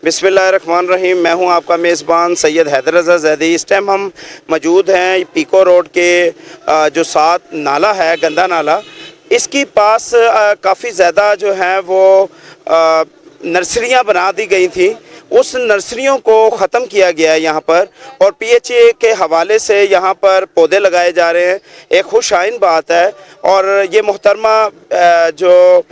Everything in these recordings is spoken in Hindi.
बिस्मिल्लाहिर्रहमानिर्रहीम। मैं हूं आपका मेज़बान सैयद हैदर रज़ा ज़ैदी। इस टाइम हम मौजूद हैं पीको रोड के जो साथ नाला है, गंदा नाला, इसके पास काफ़ी ज़्यादा जो है वो नर्सरियां बना दी गई थी। उस नर्सरियों को ख़त्म किया गया है यहाँ पर, और पीएचए के हवाले से यहाँ पर पौधे लगाए जा रहे हैं। एक खुशाइन बात है। और ये मोहतरमा जो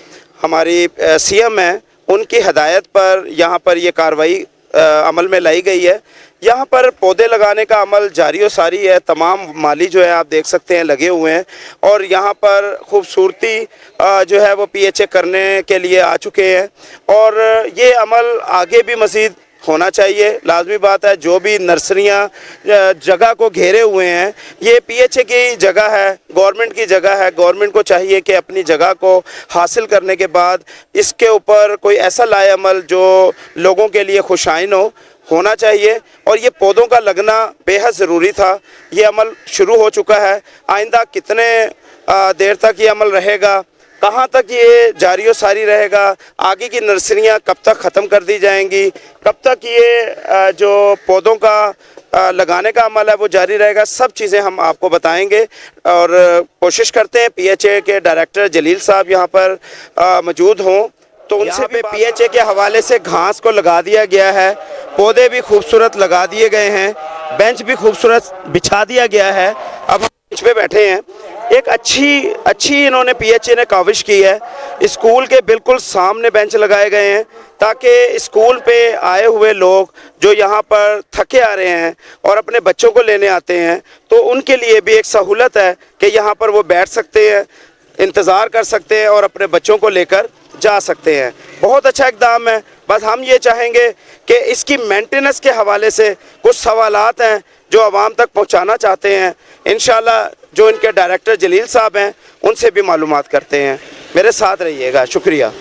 हमारी सीएम है, उनकी हदायत पर यहाँ पर ये कार्रवाई अमल में लाई गई है। यहाँ पर पौधे लगाने का अमल जारी व सारी है। तमाम माली जो है आप देख सकते हैं लगे हुए हैं, और यहाँ पर खूबसूरती जो है वो पीएचए करने के लिए आ चुके हैं। और ये अमल आगे भी मज़ीद होना चाहिए, लाजमी बात है। जो भी नर्सरियाँ जगह को घेरे हुए हैं, ये पीएचए की जगह है, गवर्नमेंट की जगह है। गवर्नमेंट को चाहिए कि अपनी जगह को हासिल करने के बाद इसके ऊपर कोई ऐसा लाए अमल जो लोगों के लिए खुशाइन होना चाहिए। और ये पौधों का लगना बेहद ज़रूरी था। ये अमल शुरू हो चुका है। आइंदा कितने देर तक ये अमल रहेगा, कहाँ तक ये जारी व सारी रहेगा, आगे की नर्सरियाँ कब तक ख़त्म कर दी जाएंगी, कब तक ये जो पौधों का लगाने का अमल है वो जारी रहेगा, सब चीज़ें हम आपको बताएंगे। और कोशिश करते हैं पीएचए के डायरेक्टर जलील साहब यहाँ पर मौजूद हों, तो उनसे भी पीएचए के हवाले से घास को लगा दिया गया है, पौधे भी खूबसूरत लगा दिए गए हैं, बेंच भी खूबसूरत बिछा दिया गया है। अब हम बेंच पे बैठे हैं। एक अच्छी इन्होंने पीएचए ने काविश की है। स्कूल के बिल्कुल सामने बेंच लगाए गए हैं, ताकि स्कूल पे आए हुए लोग जो यहाँ पर थके आ रहे हैं और अपने बच्चों को लेने आते हैं, तो उनके लिए भी एक सहूलत है कि यहाँ पर वो बैठ सकते हैं, इंतज़ार कर सकते हैं और अपने बच्चों को लेकर जा सकते हैं। बहुत अच्छा इक़दाम है। बस हम ये चाहेंगे कि इसकी मेंटेनेंस के हवाले से कुछ सवालात हैं जो आवाम तक पहुंचाना चाहते हैं। इंशाल्लाह जो इनके डायरेक्टर जलील साहब हैं उनसे भी मालूमात करते हैं। मेरे साथ रहिएगा। शुक्रिया।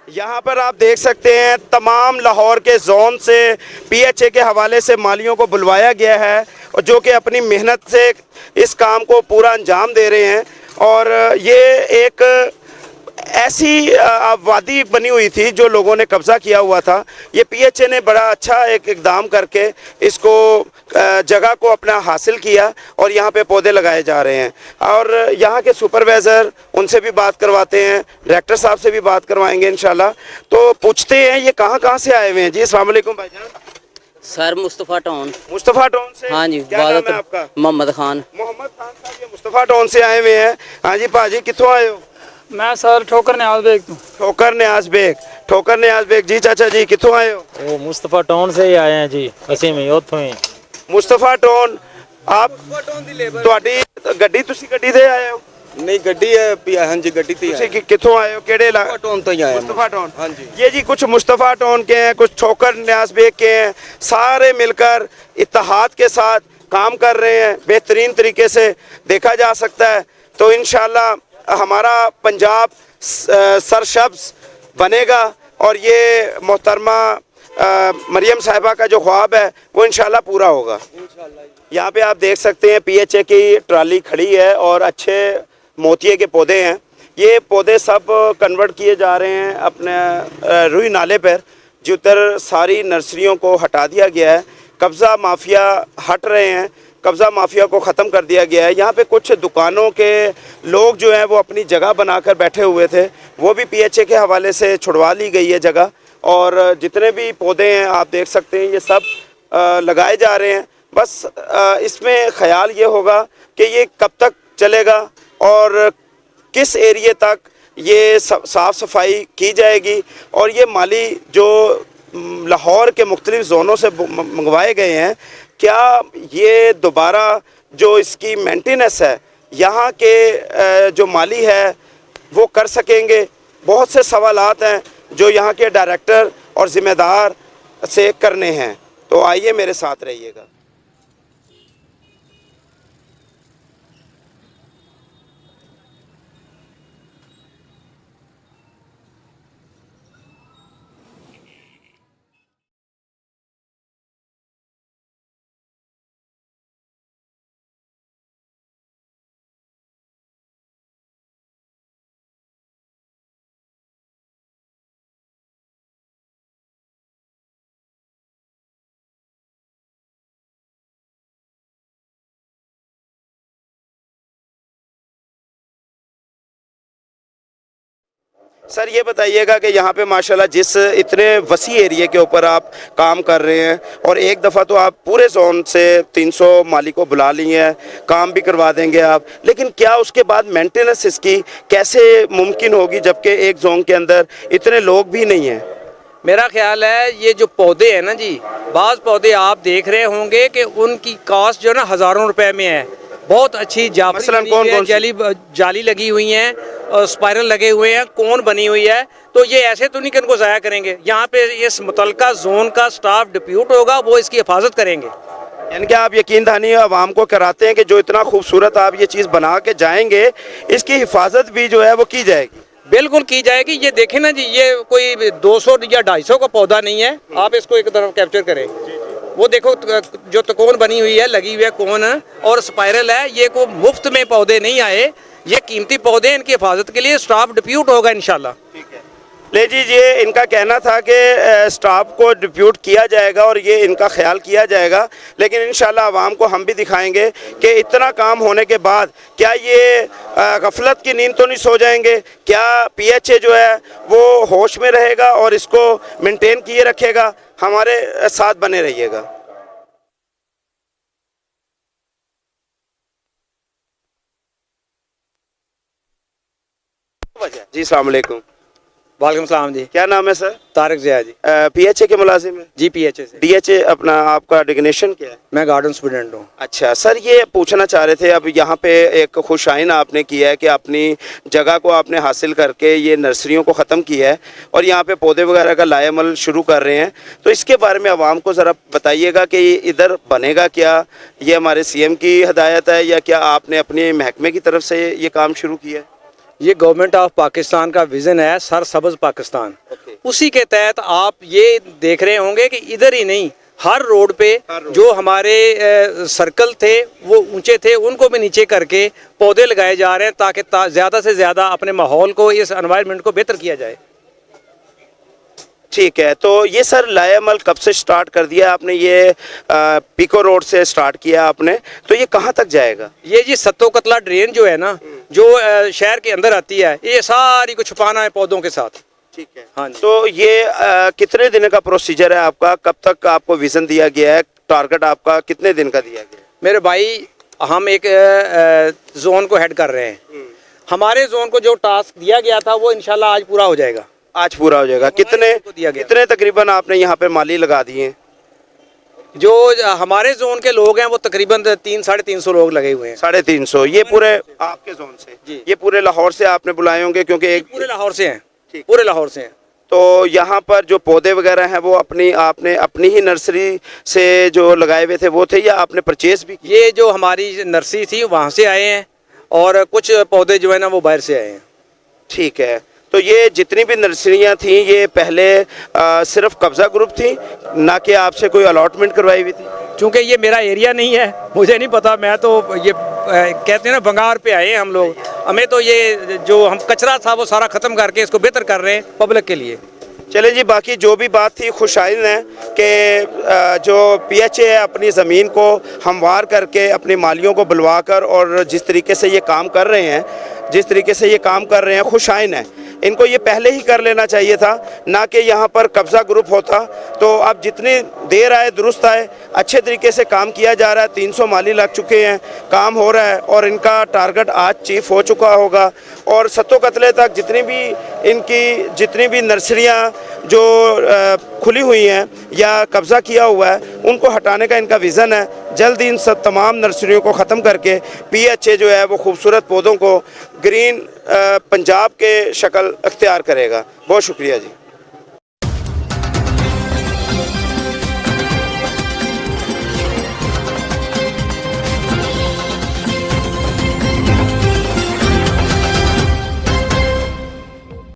यहाँ पर आप देख सकते हैं तमाम लाहौर के जोन से पीएचए के हवाले से मालियों को बुलवाया गया है, और जो कि अपनी मेहनत से इस काम को पूरा अंजाम दे रहे हैं। और ये एक ऐसी वादी बनी हुई थी जो लोगों ने कब्ज़ा किया हुआ था। ये पीएचए ने बड़ा अच्छा एक इक़दाम करके इसको जगह को अपना हासिल किया, और यहाँ पे पौधे लगाए जा रहे हैं। और यहाँ के सुपरवाइज़र, उनसे भी बात करवाते हैं, डायरेक्टर साहब से भी बात करवाएंगे इंशाल्लाह। तो पूछते हैं ये कहाँ से आए हुए हैं। जी अस्सलाम वालेकुम भाईजान। Sir Mustafa town. Mustafa town से? हाँ जी। क्या नाम है आपका? मोहम्मद खान। मोहम्मद खान साहब, ये मुस्तफ़ा टाउन से आए हुए हैं। हाँ जी भाजी, कितों आए हो? मैं सर ठोकर न्याज बेग तो। ठोकर न्याज बेग। जी चाचा जी कितों आए हो? वो मुस्तफ़ा टाउन से ही आए हैं जी, ਅਸੀਂ ਵੀ ਉੱਥੋਂ ही। मुस्तफ़ा टाउन। आप ਤੁਹਾਡੀ ਗੱਡੀ, ਤੁਸੀਂ ਗੱਡੀ ਤੇ ਆਏ ਹੋ? नहीं गड्डी है। हाँ जी गड्डी थी। ਤੁਸੀਂ ਕਿੱਥੋਂ ਆਏ ਹੋ, ਕਿਹੜੇ इलाके? टोन तो ही आया। मुस्तफ़ा टाउन। हाँ जी। ये जी कुछ मुस्तफ़ा टाउन के हैं, कुछ ठोकर न्याज बेग के हैं। सारे मिलकर इत्तेहाद के साथ काम कर रहे हैं, बेहतरीन तरीके से देखा जा सकता है। तो इंशाल्लाह हमारा पंजाब सरशब्ज़ बनेगा, और ये मोहतरमा मरियम साहिबा का जो ख्वाब है वो इंशाल्लाह पूरा होगा। यहाँ पे आप देख सकते हैं पीएचए की ट्राली खड़ी है, और अच्छे मोतिये के पौधे हैं। ये पौधे सब कन्वर्ट किए जा रहे हैं अपने रुई नाले पर, जिधर सारी नर्सरियों को हटा दिया गया है। कब्ज़ा माफिया हट रहे हैं, कब्ज़ा माफिया को ख़त्म कर दिया गया है। यहाँ पे कुछ दुकानों के लोग जो हैं वो अपनी जगह बनाकर बैठे हुए थे, वो भी पीएचए के हवाले से छुड़वा ली गई है जगह। और जितने भी पौधे हैं आप देख सकते हैं ये सब लगाए जा रहे हैं। बस इसमें ख़याल ये होगा कि ये कब तक चलेगा और किस एरिए तक ये साफ़ सफाई की जाएगी। और ये माली जो लाहौर के मुख्तलिफ़ जोनों से मंगवाए गए हैं, क्या ये दोबारा जो इसकी मेंटेनेंस है यहाँ के जो माली है वो कर सकेंगे? बहुत से सवालात हैं जो यहाँ के डायरेक्टर और ज़िम्मेदार से करने हैं। तो आइए मेरे साथ रहिएगा। सर ये बताइएगा कि यहाँ पे माशाल्लाह जिस इतने वसी एरिया के ऊपर आप काम कर रहे हैं और एक दफ़ा तो आप पूरे जोन से 300 माली को बुला लिए हैं, काम भी करवा देंगे आप, लेकिन क्या उसके बाद मेंटेनेंस इसकी कैसे मुमकिन होगी जबकि एक जोन के अंदर इतने लोग भी नहीं हैं? मेरा ख्याल है ये जो पौधे हैं ना जी, बाज़ पौधे आप देख रहे होंगे कि उनकी कॉस्ट जो है ना हज़ारों रुपए में है। बहुत अच्छी मसलन कौन-कौन सी? जाली लगी हुई हैं और स्पाइरल लगे हुए हैं, कोन बनी हुई है। तो ये ऐसे तो नहीं कि इनको ज़ाया करेंगे। यहाँ पे इस मुतलका जोन का स्टाफ डिप्यूट होगा, वो इसकी हिफाजत करेंगे। यानी कि आप यकीन दहानी आवाम को कराते हैं कि जो इतना खूबसूरत आप ये चीज़ बना के जाएंगे, इसकी हिफाजत भी जो है वो की जाएगी। बिल्कुल की जाएगी। ये देखें ना जी, ये कोई 200 या 250 का पौधा नहीं है। आप इसको एक तरफ कैप्चर करें, वो देखो जो तकोन बनी हुई है, लगी हुई है कोन और स्पाइरल है। ये को मुफ्त में पौधे नहीं आए, ये कीमती पौधे हैं, इनकी हिफाजत के लिए स्टाफ डिप्यूट होगा इंशाल्लाह। ले जी, ये इनका कहना था कि स्टाफ को डिप्यूट किया जाएगा और ये इनका ख्याल किया जाएगा, लेकिन इंशाल्लाह आवाम को हम भी दिखाएंगे कि इतना काम होने के बाद क्या ये गफलत की नींद तो नहीं सो जाएंगे? क्या PHA जो है वो होश में रहेगा और इसको मेंटेन किए रखेगा? हमारे साथ बने रहिएगा। जी अस्सलाम वालेकुम। वालेकुम सलाम जी। क्या नाम है सर? तारिक ज़िया जी। PHA के मुलाजिम है? जी PHA से। DHA अपना आपका डिग्नेशन क्या है? मैं गार्डन स्टूडेंट हूँ। अच्छा सर, ये पूछना चाह रहे थे, अब यहाँ पे एक खुशाइन आपने किया है कि अपनी जगह को आपने हासिल करके ये नर्सरियों को ख़त्म किया है और यहाँ पे पौधे वगैरह का लाएमल शुरू कर रहे हैं, तो इसके बारे में आवाम को ज़रा बताइएगा कि इधर बनेगा क्या? ये हमारे CM की हदायत है या क्या आपने अपने महकमे की तरफ से ये काम शुरू किया है? ये गवर्नमेंट ऑफ पाकिस्तान का विज़न है, सर सब्ज़ पाकिस्तान। उसी के तहत आप ये देख रहे होंगे कि इधर ही नहीं, हर रोड पे जो हमारे सर्कल थे वो ऊंचे थे, उनको भी नीचे करके पौधे लगाए जा रहे हैं ताकि ज़्यादा से ज़्यादा अपने माहौल को, इस एनवायरनमेंट को बेहतर किया जाए। ठीक है, तो ये सर लाएमल कब से स्टार्ट कर दिया आपने? ये पीको रोड से स्टार्ट किया आपने, तो ये कहाँ तक जाएगा? ये जी सत्तो कतला ड्रेन जो है ना, जो शहर के अंदर आती है, ये सारी को छुपाना है पौधों के साथ। ठीक है, हाँ जी। तो ये कितने दिन का प्रोसीजर है आपका? कब तक आपको विजन दिया गया है? टारगेट आपका कितने दिन का दिया गया है? मेरे भाई, हम एक जोन को हेड कर रहे हैं। हमारे जोन को जो टास्क दिया गया था वो इंशाल्लाह आज पूरा हो जाएगा। आज पूरा हो जाएगा। कितने तकरीबन आपने यहाँ पे माली लगा दिए हैं? जो हमारे जोन के लोग हैं वो तकरीबन 300-350 लोग लगे हुए हैं। 350। ये पूरे आपके जोन से जी। ये पूरे लाहौर से आपने बुलाए होंगे क्योंकि एक पूरे लाहौर से हैं। पूरे लाहौर से हैं। तो यहाँ पर जो पौधे वगैरह हैं वो आपने अपनी ही नर्सरी से जो लगाए हुए थे वो थे या आपने परचेज भी? ये जो हमारी नर्सरी थी वहाँ से आए हैं और कुछ पौधे जो है ना वो बाहर से आए हैं। ठीक है, तो ये जितनी भी नर्सरियाँ थी ये पहले सिर्फ कब्ज़ा ग्रुप थी, ना कि आपसे कोई अलॉटमेंट करवाई हुई थी? चूँकि ये मेरा एरिया नहीं है, मुझे नहीं पता। मैं तो ये कहते हैं ना बंगार पे आए हैं हम लोग। हमें तो ये जो हम कचरा था वो सारा ख़त्म करके इसको बेहतर कर रहे हैं पब्लिक के लिए। चले जी, बाकी जो भी बात थी खुशाइन है कि जो PHA है अपनी ज़मीन को हमवार करके अपनी मालियों को बुलवा कर और जिस तरीके से ये काम कर रहे हैं खुशाइन है। इनको ये पहले ही कर लेना चाहिए था, ना कि यहाँ पर कब्ज़ा ग्रुप होता। तो अब जितनी देर आए दुरुस्त आए, अच्छे तरीके से काम किया जा रहा है। 300 माली लग चुके हैं, काम हो रहा है और इनका टारगेट आज चीफ हो चुका होगा। और सत्तो कतले तक जितनी भी नर्सरियाँ जो खुली हुई हैं या कब्ज़ा किया हुआ है उनको हटाने का इनका विज़न है। जल्द इन सब तमाम नर्सरियों को ख़त्म करके PHA जो है वो खूबसूरत पौधों को ग्रीन पंजाब के शक्ल अख्तियार करेगा। बहुत शुक्रिया जी।